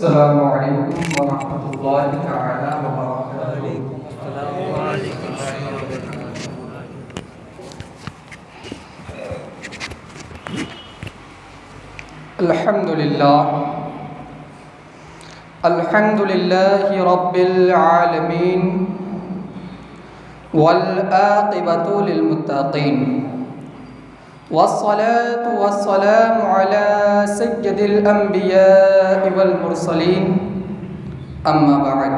अस्सलामु अलैकुम वरहमतुल्लाहि तआला वबरकातुहू। अल्हम्दुलिल्लाहि रब्बिल आलमीन वल आक़िबतु लिल मुत्तक़ीन वस्सलातु वस्सलामु अला सय्यिदिल अंबियाइ वल मुरसलीन अम्मा बअद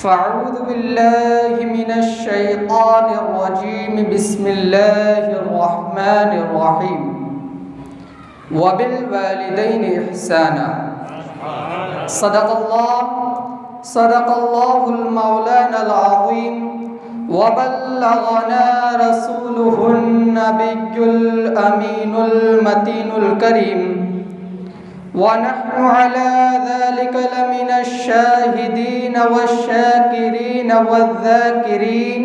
फ़अऊज़ु बिल्लाहि मिनश शैतानिर रजीम बिस्मिल्लाहिर रहमानिर रहीम वबिल वालिदैनि इहसाना सदक़ल्लाहुल मौलानल अज़ीम वबल्लगना रसूलुहुन नबियुल अमीनुल मतीनुल करीम वनहनु अला ज़ालिका लमिनश शाहिदीन वश्शाकिरीन वज़्ज़ाकिरीन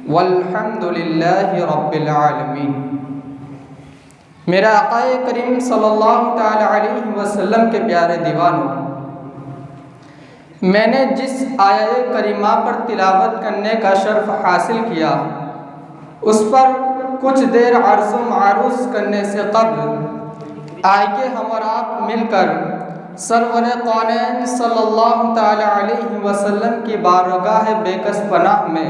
वल्हम्दुलिल्लाहि रब्बिल आलमीन। मेरा आक़ाए करीम सल्लल्लाहु ताला अलैहि वसल्लम के प्यारे दीवानों, मैंने जिस आया करीमा पर तिलावत करने का शर्फ हासिल किया, उस पर कुछ देर अर्ज़ मारूज़ करने से कब्ल आइए हम और आप मिलकर सरवर कौनैन सल्लल्लाहु ताला अलैहि वसल्लम की बारगाह बेकस पनाह में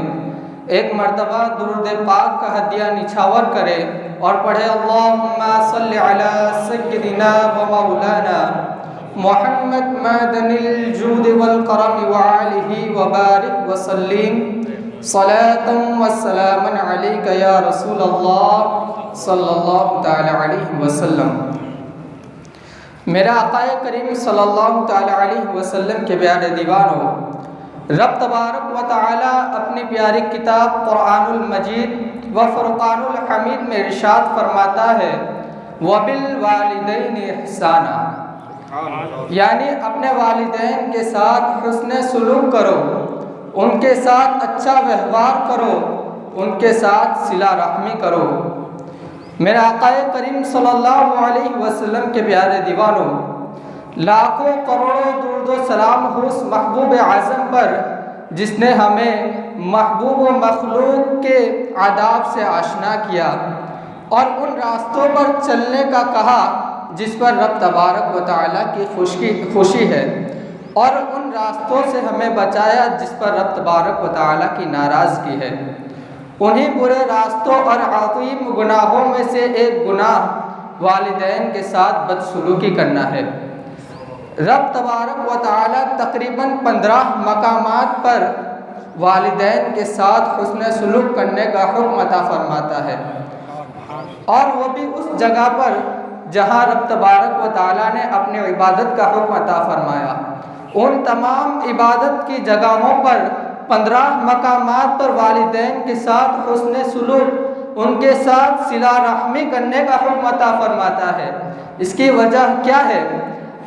एक मर्तबा दुरूद पाक का हदिया निछावर करें और पढ़े अल्लाहुम्मा सल्लि अला सय्यिदिना व मौलाना मुहम्मद मदनिल जूद वल करम व आलिहि व बारिक व सल्लिम सलातन व सलामन अलैका या रसूल अल्लाह सल्लल्लाहु ताला अलैहि वसल्लम। मेरा आक़ाए करीम सल्लल्लाहु ताला अलैहि वसल्लम के प्यारे दीवानों, रब तबारक व तआला अपनी प्यारी किताब कुरानुल मजीद व फुरकानुल हमीद में इरशाद फरमाता है वबिल वालिदैनि इहसाना, यानी अपने वालिदैन के साथ हुस्न सुलूक करो, उनके साथ अच्छा व्यवहार करो, उनके साथ सिला रहमी करो। मेरे आक़ाए करीम सल्लल्लाहु अलैहि वसल्लम के प्यारे दीवानों, लाखों करोड़ों दुरूद व सलाम हो उस महबूब आज़म पर जिसने हमें महबूब व मखलूक के आदाब से आशना किया और उन रास्तों पर चलने का कहा जिस पर रब तबारक व तआला की खुशी है, और उन रास्तों से हमें बचाया जिस पर रब तबारक व तआला की नाराज़गी है। उन्हीं बुरे रास्तों और अज़ीम गुनाहों में से एक गुनाह वालिदैन के साथ बदसलूकी करना है। रब तबारक व तआला तकरीबन 15 मकामात पर वालिदैन के साथ हुस्न सुलूक करने का हुक्म अता फरमाता है, और वो भी उस जगह पर जहाँ रब तबारक व तआला ने अपनी इबादत का हुक्म अता फरमाया। उन तमाम इबादत की जगहों पर 15 मकामात पर वालिदैन के साथ हुस्न सुलूक, उनके साथ सिला रहमी करने का हुक्म अता फरमाता है। इसकी वजह क्या है?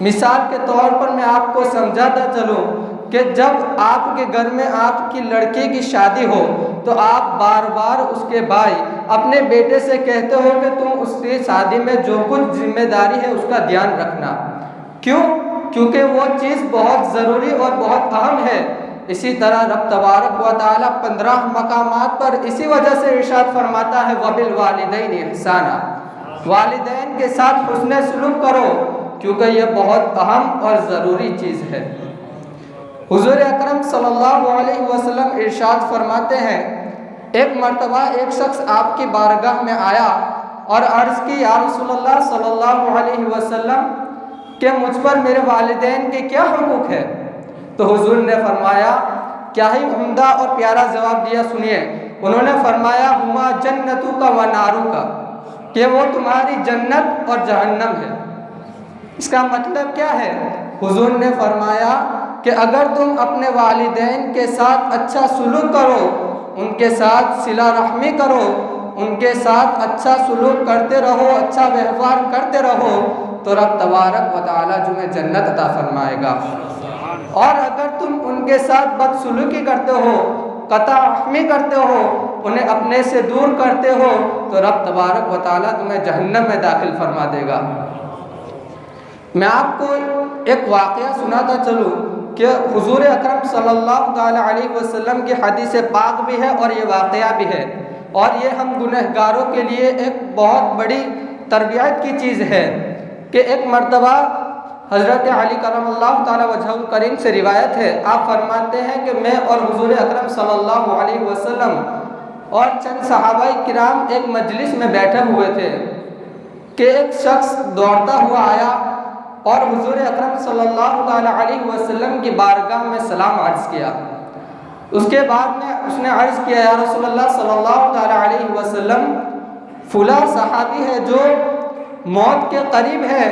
मिसाल के तौर पर मैं आपको समझाता चलूँ कि जब आपके घर में आपकी लड़की की शादी हो तो आप बार बार उसके भाई अपने बेटे से कहते हो कि तुम उसकी शादी में जो कुछ जिम्मेदारी है उसका ध्यान रखना। क्यों? क्योंकि वो चीज़ बहुत ज़रूरी और बहुत अहम है। इसी तरह रब तबारक व तआला 15 मकामात पर इसी वजह से इरशाद फरमाता है वबिल वालिदैनि इहसाना, वालिदैन के साथ हुस्न सुलूक करो, क्योंकि यह बहुत अहम और ज़रूरी चीज़ है। हुज़ूर अकरम सल्लल्लाहु अलैहि वसल्लम इरशाद फरमाते हैं, एक मर्तबा एक शख्स आपकी बारगाह में आया और अर्ज़ की या रसूलल्लाह सल्लल्लाहु अलैहि वसल्लम कि मुझ पर मेरे वालिदैन के क्या हुकूक है? तो हुज़ूर ने फरमाया, क्या ही उम्दा और प्यारा जवाब दिया, सुनिए। उन्होंने फरमाया हुमा जन्नतु का व नारू का, कि वो तुम्हारी जन्नत और जहन्नम है। इसका मतलब क्या है? हुज़ूर ने फरमाया कि अगर तुम अपने वालिदैन के साथ अच्छा सुलूक करो, उनके साथ सिला रहमी करो, उनके साथ अच्छा सुलूक करते रहो, अच्छा व्यवहार करते रहो, तो रब तबारक व तआला तुम्हें जन्नत अता फरमाएगा। और अगर तुम उनके साथ बदसलूकी करते हो, कता रहमी करते हो, उन्हें अपने से दूर करते हो, तो रब तबारक व तआला तुम्हें जहन्नम में दाखिल फरमा देगा। मैं आपको एक वाक़या सुनाता चलूँ कि हुज़ूर अकरम सल्लल्लाहु ताला अलैहि वसल्लम की हदीस पाक भी है और ये वाक़या भी है, और ये हम गुनहगारों के लिए एक बहुत बड़ी तरबियत की चीज़ है कि एक मर्तबा हज़रत अली करमल्लाहु ताला वजहुल करीम से रिवायत है, आप फरमाते हैं कि मैं और हुज़ूर अकरम सल्लल्लाहु अलैहि वसल्लम और चंद सहाबाए किराम एक मजलिस में बैठे हुए थे कि एक शख्स दौड़ता हुआ आया और हुज़ूर अकरम सल्लल्लाहु ताला अलैहि वसल्लम की बारगाह में सलाम अर्ज़ किया। उसके बाद में उसने अर्ज़ किया, या रसूलल्लाह सल्लल्लाहु ताला अलैहि वसल्लम, फुला सहाबी है जो मौत के करीब है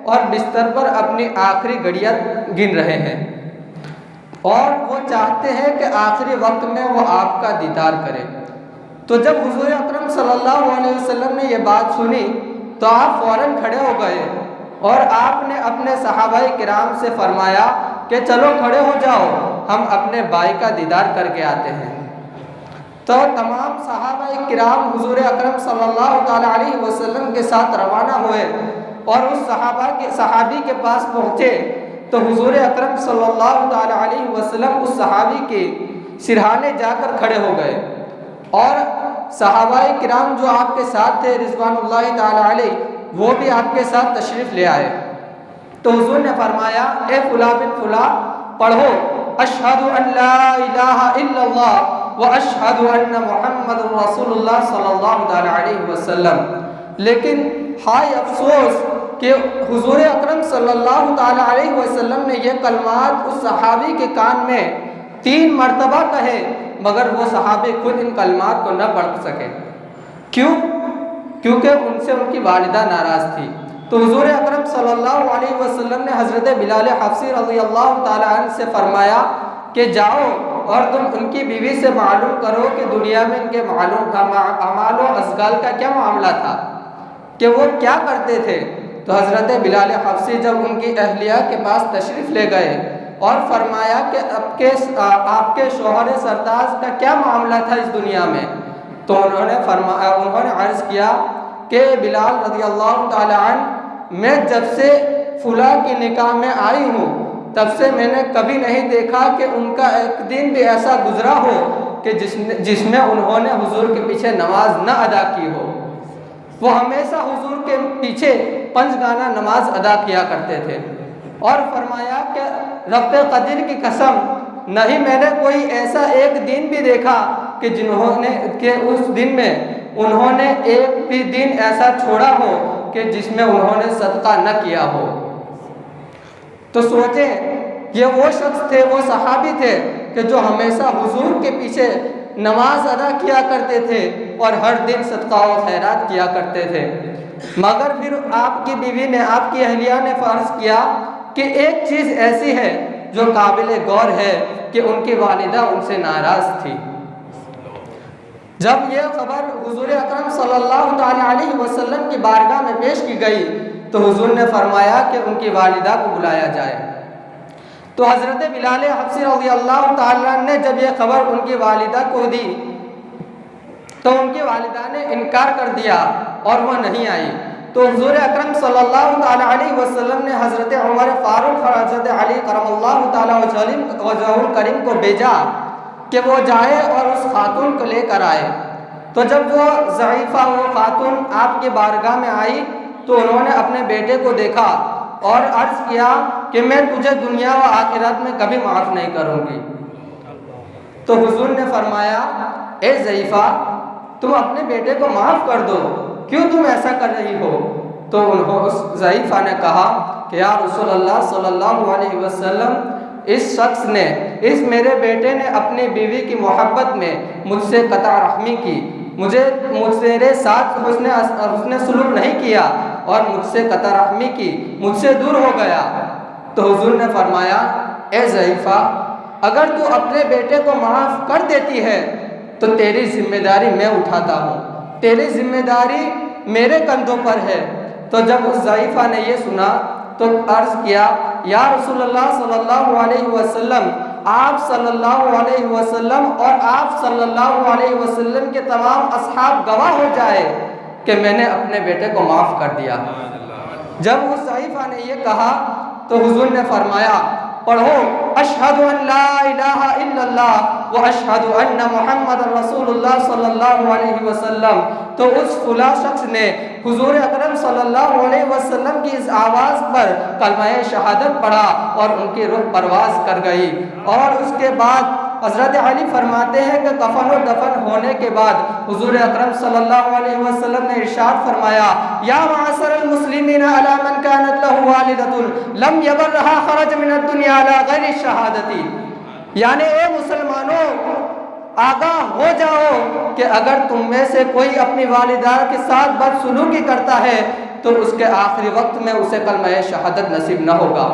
और बिस्तर पर अपनी आखिरी घड़ियाँ गिन रहे हैं और वो चाहते हैं कि आखिरी वक्त में वो आपका दीदार करें। तो जब हुज़ूर अकरम सल्लल्लाहु अलैहि वसल्लम ने ये बात सुनी तो आप फ़ौरन खड़े हो गए और आपने अपने सहाबाए किराम से फरमाया कि चलो खड़े हो जाओ, हम अपने भाई का दीदार करके आते हैं। तो तमाम सहाबाए किराम हुज़ूर अकरम सल्लल्लाहु ताला अलैहि वसल्लम के साथ रवाना हुए और उस सहाबी के पास पहुँचे तो हुज़ूर अकरम सल्लल्लाहु ताला अलैहि वसल्लम उस सहाबी के सिरहाने जाकर खड़े हो गए और सहाबाए किराम जो आपके साथ थे रिज़वानुल्लाहि ताला अलैहि, वो भी आपके साथ तशरीफ़ ले आए। तो हुज़ूर ने फरमाया, ए फुला बिन फुला, पढ़ो अशहदु अल्ला इलाहा इल्लल्लाह व अशहदु अन्न मुहम्मदुर रसूलुल्लाह सल्लल्लाहु ताला अलैहि वसल्लम। लेकिन हाय अफसोस कि हुज़ूर अकरम सल्लल्लाहु ताला अलैहि वसल्लम ने यह कलमात उस सहाबी के कान में 3 मरतबा कहे, मगर वो सहाबी खुद इन कलमात को न पढ़ सके। क्यों? क्योंकि उनसे उनकी वालिदा नाराज़ थी। तो हुज़ूर अकरम सल्लल्लाहु अलैहि वसल्लम ने हज़रत बिलाल हफ़सी रज़ियल्लाहु ताला अन्हु से फरमाया कि जाओ और तुम उनकी बीवी से मालूम करो कि दुनिया में इनके अमाल व अज़गाल का क्या मामला था, कि वो क्या करते थे। तो हज़रत बिलाल हफ़सी जब उनकी अहलिया के पास तशरीफ़ ले गए और फरमाया कि आपके शौहर सरताज का क्या मामला था इस दुनिया में, तो उन्होंने अर्ज़ किया कि बिलाल रज़ियल्लाहु ताला अन्हु, मैं जब से फुला की निकाह में आई हूँ तब से मैंने कभी नहीं देखा कि उनका एक दिन भी ऐसा गुजरा हो कि जिसमें उन्होंने हुजूर के पीछे नमाज न अदा की हो। वो हमेशा हुजूर के पीछे 5 गाना नमाज अदा किया करते थे। और फरमाया कि रब्बे क़दीर की कसम, नहीं मैंने कोई ऐसा एक दिन भी देखा कि उस दिन में उन्होंने एक भी दिन ऐसा छोड़ा हो कि जिसमें उन्होंने सदका न किया हो। तो सोचें, ये वो शख्स थे, वो सहाबी थे कि जो हमेशा हुजूर के पीछे नमाज अदा किया करते थे और हर दिन सदका व खैरात किया करते थे। मगर फिर आपकी बीवी ने, आपकी अहलिया ने फ़र्ज़ किया कि एक चीज़ ऐसी है जो काबिल गौर है कि उनकी वालिदा उनसे नाराज़ थी। जब यह खबर हुजूर अकरम सल्लल्लाहु ताला अलैहि वसल्लम की बारगाह में पेश की गई तो हुजूर ने फरमाया कि उनकी वालिदा को बुलाया जाए। तो हज़रत बिलाल हफ़सी रज़ियल्लाहु ताला ने जब यह खबर उनकी वालिदा को दी तो उनकी वालिदा ने इनकार कर दिया और वह नहीं आई। तो हुजूर अकरम सल्लल्लाहु ताला अलैहि वसल्लम ने हज़रत उमर फ़ारूक और हज़रत अली करमल्लाहु ताला वजहुल करीम को भेजा कि वो जाए और उस खातून को लेकर आए। तो जब वो ज़ईफ़ा, वो खातून आपकी बारगाह में आई तो उन्होंने अपने बेटे को देखा और अर्ज़ किया कि मैं तुझे दुनिया व आखिरत में कभी माफ़ नहीं करूँगी। तो हुजूर ने फरमाया, ए ज़ईफ़ा, तुम अपने बेटे को माफ़ कर दो, क्यों तुम ऐसा कर रही हो? तो उस ज़ईफ़ा ने कहा कि या रसूलल्लाह सल्लल्लाहु अलैहि वसल्लम, इस शख्स ने, इस मेरे बेटे ने अपनी बीवी की मोहब्बत में मुझसे कता रहमी की, मुझसे साथ उसने सुलूक नहीं किया और मुझसे कता रहमी की, मुझसे दूर हो गया। तो हुजूर ने फरमाया, ए ज़ईफ़ा, अगर तू अपने बेटे को माफ़ कर देती है तो तेरी जिम्मेदारी मैं उठाता हूँ, तेरी जिम्मेदारी मेरे कंधों पर है। तो जब उस ज़ईफ़ा ने ये सुना तो अर्ज़ किया, या रसूलल्लाह सल्लल्लाहु अलैहि वसल्लम, आप सल्लल्लाहु अलैहि वसल्लम और आप सल्लल्लाहु अलैहि वसल्लम के तमाम असहाब गवाह हो जाए कि मैंने अपने बेटे को माफ़ कर दिया। जब उस ज़ईफ़ा ने ये कहा तो हुज़ूर ने फरमाया, पढ़ो अशहदु अन ला इलाहा इल्लल्लाह व अशहदु अन्ना मुहम्मदर रसूलुल्लाह सल्लल्लाहु अलैहि वसल्लम। तो उस फुला शख्स ने हुज़ूर अकरम सल्लल्लाहु अलैहि वसल्लम की इस आवाज़ पर कलमा शहादत पढ़ा और उनकी रूह परवाज़ कर गई। और उसके बाद हज़रत अली फरमाते हैं कि कफन और दफन होने के बाद हुज़ूर अकरम सल्लल्लाहु अलैहि वसल्लम ने इरशाद फरमाया, या माशरल मुस्लिमीन अला मन कानत लहु वालिदतुन लम यबरहा खरज मिनद दुनिया अला गैरि शहादती। यानी ए मुसलमानों, आगाह हो जाओ कि अगर तुम में से कोई अपनी वालिदा के साथ बदसलूकी करता है तो उसके आखिरी वक्त में उसे कलमा शहादत नसीब न होगा।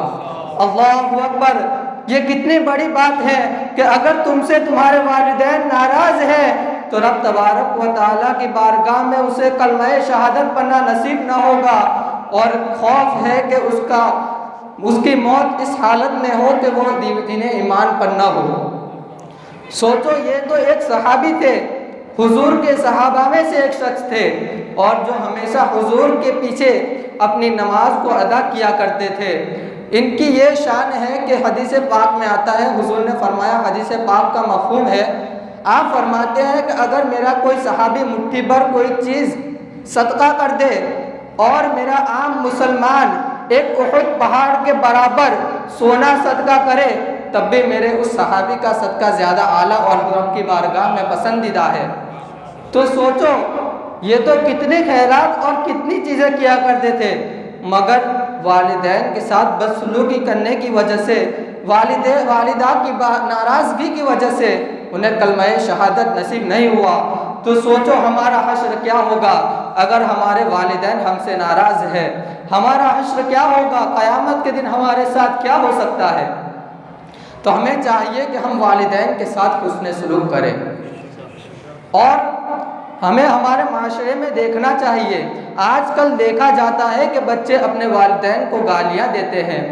अल्लाहु अकबर। ये कितनी बड़ी बात है कि अगर तुमसे तुम्हारे वालिदैन नाराज़ हैं तो रब तबारक व तआला की बारगाह में उसे कलमा शहादत पढ़ना नसीब न होगा, और खौफ है कि उसकी मौत इस हालत में हो कि वो दीन ईमान पर न हो। सोचो, ये तो एक सहाबी थे, हुजूर के सहाबा में से एक शख्स थे, और जो हमेशा हुजूर के पीछे अपनी नमाज को अदा किया करते थे। इनकी ये शान है कि हदीस पाक में आता है, हुजूर ने फरमाया, हदीस पाक का मफहूम है, आप फरमाते हैं कि अगर मेरा कोई सहाबी मुट्ठी भर कोई चीज़ सदका कर दे और मेरा आम मुसलमान एक उहुद पहाड़ के बराबर सोना सदका करे, तब भी मेरे उस सहाबी का सदका ज़्यादा आला और रब की बारगाह में पसंदीदा है। तो सोचो, ये तो कितने खैरात और कितनी चीज़ें किया करते थे, मगर वालिदैन के साथ बदसलूकी करने की वजह से, वालिदा की नाराज़गी की वजह से उन्हें कलमा शहादत नसीब नहीं हुआ। तो सोचो हमारा हश्र क्या होगा अगर हमारे वालिदैन हमसे नाराज़ है। हमारा हश्र क्या होगा, क़यामत के दिन हमारे साथ क्या हो सकता है। तो हमें चाहिए कि हम वालिदैन के साथ हुस्न सलूक करें, और हमें हमारे माशरे में देखना चाहिए, आजकल देखा जाता है कि बच्चे अपने वालिदैन को गालियाँ देते हैं।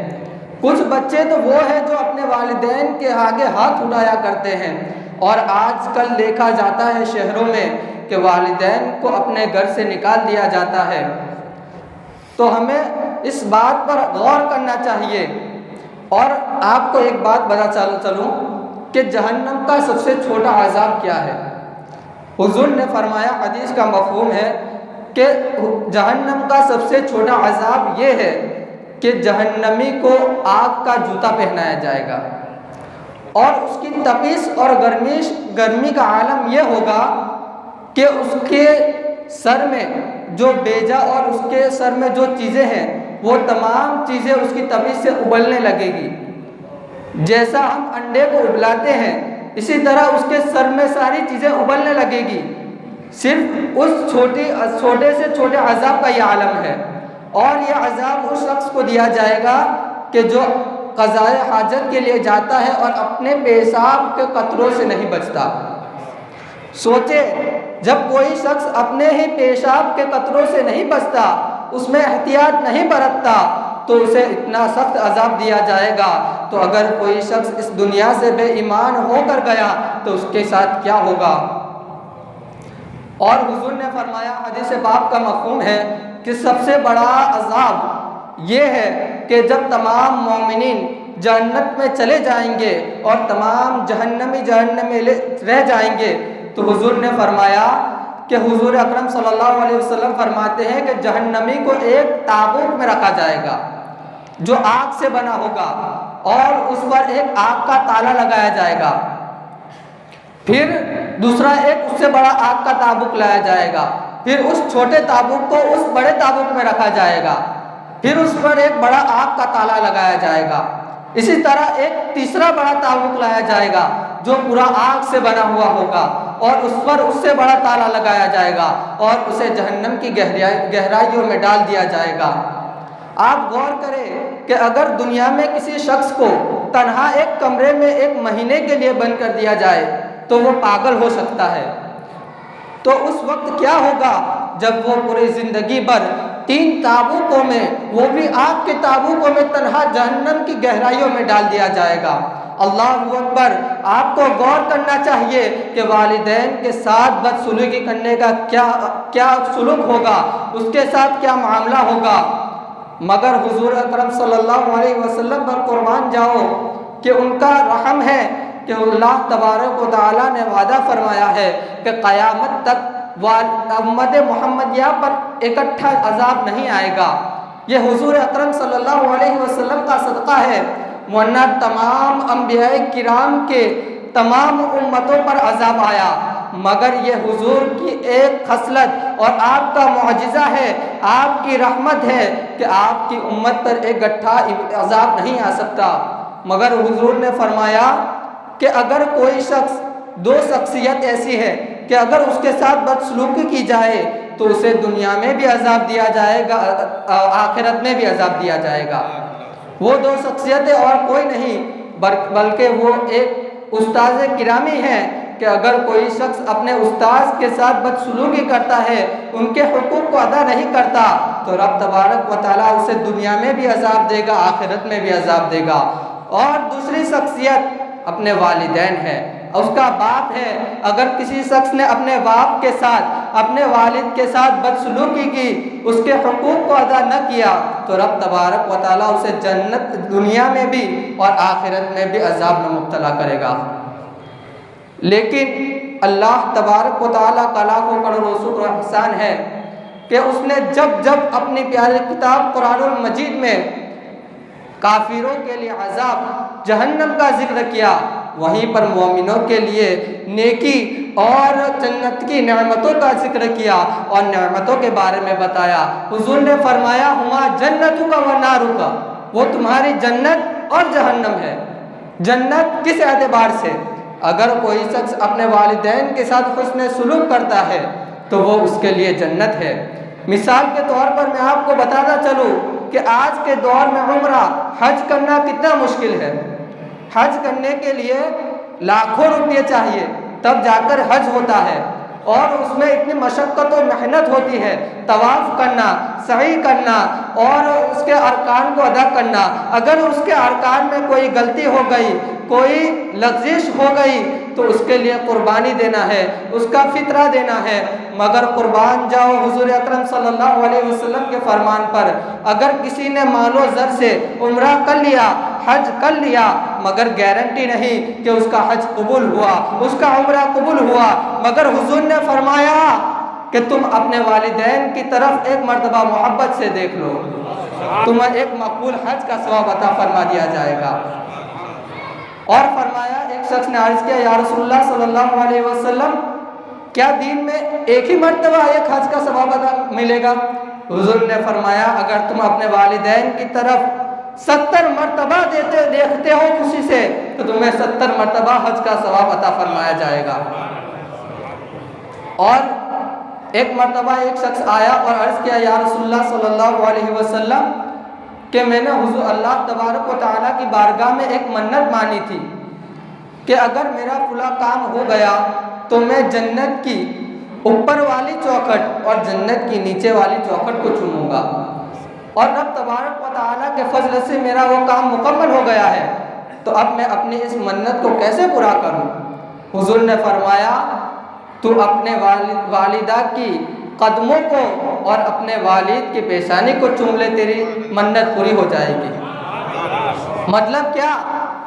कुछ बच्चे तो वो हैं जो अपने वालिदैन के आगे हाथ उठाया करते हैं, और आजकल देखा जाता है शहरों में कि वालिदैन को अपने घर से निकाल दिया जाता है। तो हमें इस बात पर गौर करना चाहिए। और आपको एक बात बता चलूँ कि जहन्नम का सबसे छोटा अज़ाब क्या है। हुज़ूर ने फरमाया, हदीस का मफ़हूम है कि जहन्नम का सबसे छोटा अज़ाब ये है कि जहन्नमी को आग का जूता पहनाया जाएगा, और उसकी तपीस और गर्मी का आलम यह होगा कि उसके सर में जो बेजा और उसके सर में जो चीज़ें हैं वो तमाम चीज़ें उसकी तपीस से उबलने लगेगी। जैसा हम अंडे को उबलाते हैं इसी तरह उसके सर में सारी चीज़ें उबलने लगेगी। सिर्फ उस छोटे से छोटे अज़ाब का यह आलम है, और यह अज़ाब उस शख्स को दिया जाएगा कि जो क़ज़ाए हाजत के लिए जाता है और अपने पेशाब के कतरों से नहीं बचता। सोचे, जब कोई शख्स अपने ही पेशाब के कतरों से नहीं बचता, उसमें एहतियात नहीं बरतता, तो उसे इतना सख्त अज़ाब दिया जाएगा। तो अगर कोई शख्स इस दुनिया से बेईमान होकर गया तो उसके साथ क्या होगा। और हुज़ूर ने फरमाया, हदीस पाक का मफ़हूम है कि सबसे बड़ा अज़ाब ये है कि जब तमाम मोमिनीन जन्नत में चले जाएंगे और तमाम जहन्नमी रह जाएंगे, तो हुज़ूर ने फरमाया कि हुज़ूर अकरम सल्लल्लाहु अलैहि वसल्लम फरमाते हैं कि जहन्नमी को एक ताबूत में रखा जाएगा जो आग से बना होगा, और उस पर एक आग का ताला लगाया जाएगा। फिर दूसरा एक उससे बड़ा आग का ताबूत लाया जाएगा, फिर उस छोटे ताबूत को उस बड़े ताबूत में रखा जाएगा, फिर उस पर एक बड़ा आग का ताला लगाया जाएगा। इसी तरह एक तीसरा बड़ा ताबूत लाया जाएगा जो पूरा आग से बना हुआ होगा, और उस पर उससे बड़ा ताला लगाया जाएगा, और उसे जहन्नम की गहराइयों में डाल दिया जाएगा। आप गौर करें कि अगर दुनिया में किसी शख्स को तन्हा एक कमरे में एक महीने के लिए बंद कर दिया जाए तो वो पागल हो सकता है। तो उस वक्त क्या होगा जब वो पूरी ज़िंदगी भर 3 ताबूतों में, वो भी आग के ताबूतों में तन्हा जहन्नम की गहराइयों में डाल दिया जाएगा। अल्लाहु अकबर। आपको गौर करना चाहिए कि वालिदैन के साथ बदसलूकी करने का क्या सुलूक होगा, उसके साथ क्या मामला होगा। मगर हुजूर अकरम सल्लल्लाहु अलैहि वसल्लम पर कुर्बान जाओ कि उनका रहम है कि अल्लाह तबारक व तआला ने वादा फरमाया है कि क़यामत तक उम्मत मुहम्मदिया पर इकट्ठा अजाब नहीं आएगा। ये हुजूर अकरम सल्लल्लाहु अलैहि वसल्लम का सदका है, वरना तमाम अंबिया किराम के तमाम उम्मतों पर अजाब आया, मगर ये हुजूर की एक खसलत और आपका मुअजिज़ा है, आपकी रहमत है कि आपकी उम्मत पर एक गट्ठा अजाब नहीं आ सकता। मगर हुजूर ने फरमाया कि अगर कोई शख्स, दो शख्सियत ऐसी है कि अगर उसके साथ बदसलूकी की जाए तो उसे दुनिया में भी अजाब दिया जाएगा, आखिरत में भी अजाब दिया जाएगा। वो दो शख्सियतें और कोई नहीं बल्कि वो एक उस्ताद किरामी हैं कि अगर कोई शख्स अपने उस्ताद के साथ बदसलूकी करता है, उनके हुकूक को अदा नहीं करता, तो रब तबारक व तआला उसे दुनिया में भी अजाब देगा, आखिरत में भी अजाब देगा। और दूसरी शख्सियत अपने वालिदैन है, उसका बाप है। अगर किसी शख्स ने अपने बाप के साथ, अपने वालिद के साथ बदसलूकी की, उसके हुकूक को अदा न किया, तो रब तबारक व तआला उसे जन्नत दुनिया में भी और आखिरत में भी अजाब में मुब्तला करेगा। लेकिन अल्लाह तबारक व तआला का लाखों करोड़ों शुक्र और एहसान है कि उसने जब जब अपनी प्यारी किताब कुरानुल मजीद में काफिरों के लिए अजाब जहन्नम का जिक्र किया, वहीं पर मोमिनों के लिए नेकी और जन्नत की नेमतों का जिक्र किया और नेमतों के बारे में बताया। हुजूर ने फरमाया हुआ जन्नतुका व नारुका, वो तुम्हारी जन्नत और जहन्नम है। जन्नत किस एतबार से? अगर कोई शख्स अपने वालिदैन के साथ हुस्न सुलूक करता है तो वो उसके लिए जन्नत है। मिसाल के तौर पर मैं आपको बताता चलूँ कि आज के दौर में उम्रा हज करना कितना मुश्किल है। हज करने के लिए लाखों रुपये चाहिए तब जाकर हज होता है, और उसमें इतनी मशक्क़त और मेहनत होती है, तवाफ़ करना, सही करना और उसके अरकान को अदा करना। अगर उसके अरकान में कोई गलती हो गई, कोई लग़ज़िश हो गई, तो उसके लिए कुर्बानी देना है, उसका फ़ितरा देना है। मगर कुर्बान जाओ हुज़ूर अकरम सल्लल्लाहु अलैहि वसल्लम के फरमान पर, अगर किसी ने मालो ज़र से उम्रा कर लिया, हज कर लिया, मगर गारंटी नहीं कि उसका हज कबूल हुआ, उसका उम्रा कबूल हुआ। मगर हुज़ूर ने फरमाया कि तुम अपने वालिदैन की तरफ एक मर्तबा मोहब्बत से देख लो, तुम्हें एक मकबूल हज का सवाब अता फरमा दिया जाएगा। और फरमाया, एक शख्स ने अर्ज़ किया, या रसूलुल्लाह सल्लल्लाहु अलैहि वसल्लम, क्या दिन में एक ही मर्तबा एक हज का सवाब अता मिलेगा? हुज़ूर ने फरमाया, अगर तुम अपने वालिदैन की तरफ 70 मर्तबा देखते हो खुशी से, तो तुम्हें 70 मर्तबा हज का सवाब अता फरमाया जाएगा। और एक मर्तबा एक शख्स आया और अर्ज़ किया, या रसूलुल्लाह सल्लल्लाहु अलैहि वसल्लम, कि मैंने हुज़ूर अल्लाह तबारक व तआला की बारगाह में एक मन्नत मानी थी कि अगर मेरा फुला काम हो गया तो मैं जन्नत की ऊपर वाली चौखट और जन्नत की नीचे वाली चौखट को चूमूंगा, और रब तबारक व तआला के फजल से मेरा वो काम मुकम्मल हो गया है, तो अब मैं अपनी इस मन्नत को कैसे पूरा करूं? हुज़ूर ने फरमाया, तू अपने वालिदा की कदमों को और अपने वालिद की पेशानी को चूम ले, तेरी मन्नत पूरी हो जाएगी। मतलब क्या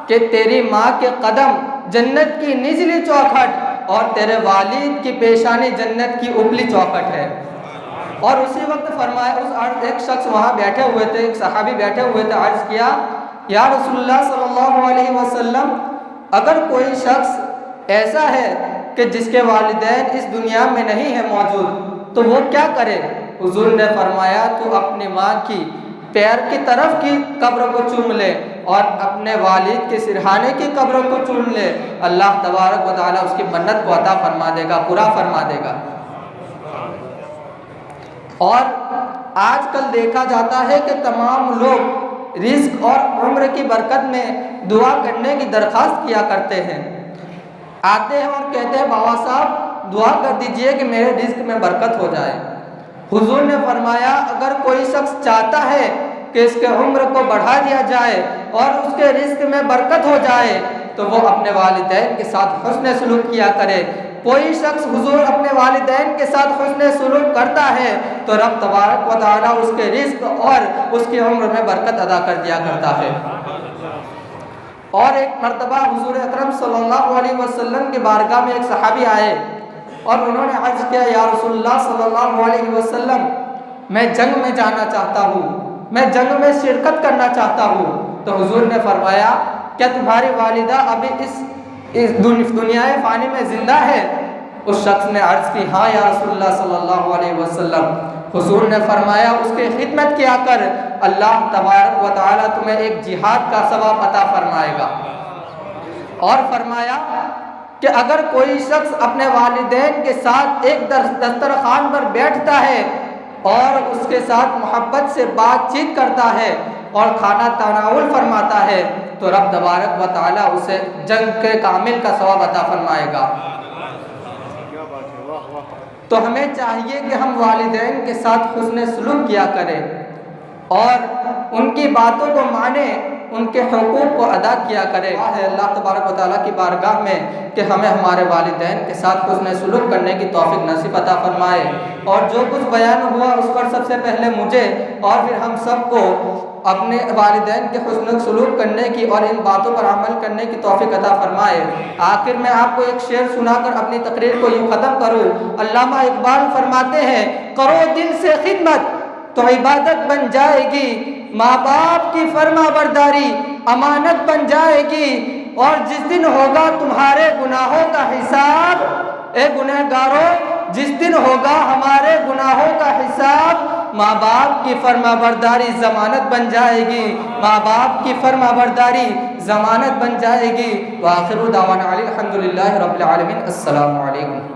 कि तेरी माँ के कदम जन्नत की निचली चौखट और तेरे वालिद की पेशानी जन्नत की ऊपरी चौखट है। और उसी वक्त फरमाया, एक शख्स वहाँ बैठे हुए थे, एक सहाबी बैठे हुए थे, अर्ज़ किया, या रसूलुल्लाह सल्लल्लाहु अलैहि वसल्लम, अगर कोई शख्स ऐसा है कि जिसके वालिदैन इस दुनिया में नहीं है मौजूद, तो वो क्या करे? हुज़ूर ने फरमाया, तू अपनी माँ की पैर की तरफ की कब्र को चूम ले और अपने वालिद के सिरहाने की कब्र को चूम ले, अल्लाह तबारक व तआला उसकी मन्नत को अता फरमा देगा, पूरा फरमा देगा। और आजकल देखा जाता है कि तमाम लोग रिज़्क़ और उम्र की बरकत में दुआ करने की दरख्वास्त किया करते हैं। आते हैं और कहते हैं, बाबा साहब दुआ कर दीजिए कि मेरे रिज़्क़ में बरकत हो जाए। हुज़ूर ने फरमाया, अगर कोई शख्स चाहता है कि इसके उम्र को बढ़ा दिया जाए, और उसके रिस्क में बरकत हो जाए तो वो अपने वालिदैन के साथ हुस्न सलूक किया करे। कोई शख्स हुजूर अपने वालिदैन के साथ हुस्न सलूक करता है तो रब तबारक व तआला उसके रिस्क और उसकी उम्र में बरकत अदा कर दिया करता है। और एक मरतबा हुजूर अकरम सल्लल्लाहु अलैहि वसल्लम के बारगाह में एक सहाबी आए और उन्होंने अर्ज़ किया, या रसूलुल्लाह सल्लल्लाहु अलैहि वसल्लम, मैं जंग में जाना चाहता हूँ, मैं जंग में शिरकत करना चाहता हूँ। तो हुजूर ने फरमाया, क्या तुम्हारी वालिदा अभी इस दुनिया फ़ानी में ज़िंदा है? उस शख्स ने अर्ज़ की, हाँ या रसूलुल्लाह सल्लल्लाहु अलैहि वसल्लम। हुजूर ने फरमाया, उसकी खिदमत किया कर, अल्लाह तबारक व तआला तुम्हें एक जिहाद का सवाब अता फरमाएगा। और फरमाया कि अगर कोई शख्स अपने वालिदैन के साथ एक दस्तरखान पर बैठता है और उसके साथ मोहब्बत से बातचीत करता है और खाना तनाउल फरमाता है तो रब तबारक व तआला उसे जंग के कामिल का सवाब अता फरमाएगा। तो हमें चाहिए कि हम वालिदैन के साथ हुस्न सलूक किया करें और उनकी बातों को माने, उनके हुकूक को अदा किया करें। अल्लाह तबारक व तआला की बारगाह में कि हमें हमारे वालिदैन के साथ हुस्न सलूक करने की तौफीक नसीब अता फरमाए। और जो कुछ बयान हुआ उस पर सबसे पहले मुझे और फिर हम सबको अपने वालिदैन के हुस्न सलूक करने की और इन बातों पर अमल करने की तौफीक अता फरमाए। आखिर में आपको एक शेर सुनाकर अपनी तकरीर को यूँ ख़त्म करूँ। अल्लामा इकबाल फरमाते हैं, करो दिल से खिदमत तो इबादत बन जाएगी, माँ बाप की फर्मा बरदारी अमानत बन जाएगी, और जिस दिन होगा तुम्हारे गुनाहों का हिसाब, ए गुनहगारों, जिस दिन होगा हमारे गुनाहों का हिसाब, माँ बाप की फर्मा बरदारी ज़मानत बन जाएगी, माँ बाप की फर्मा बरदारी ज़मानत बन जाएगी। व आखिरु दावाना अनिल हम्दुलिल्लाहि रब्बिल आलमीन। अस्सलामु अलैकुम।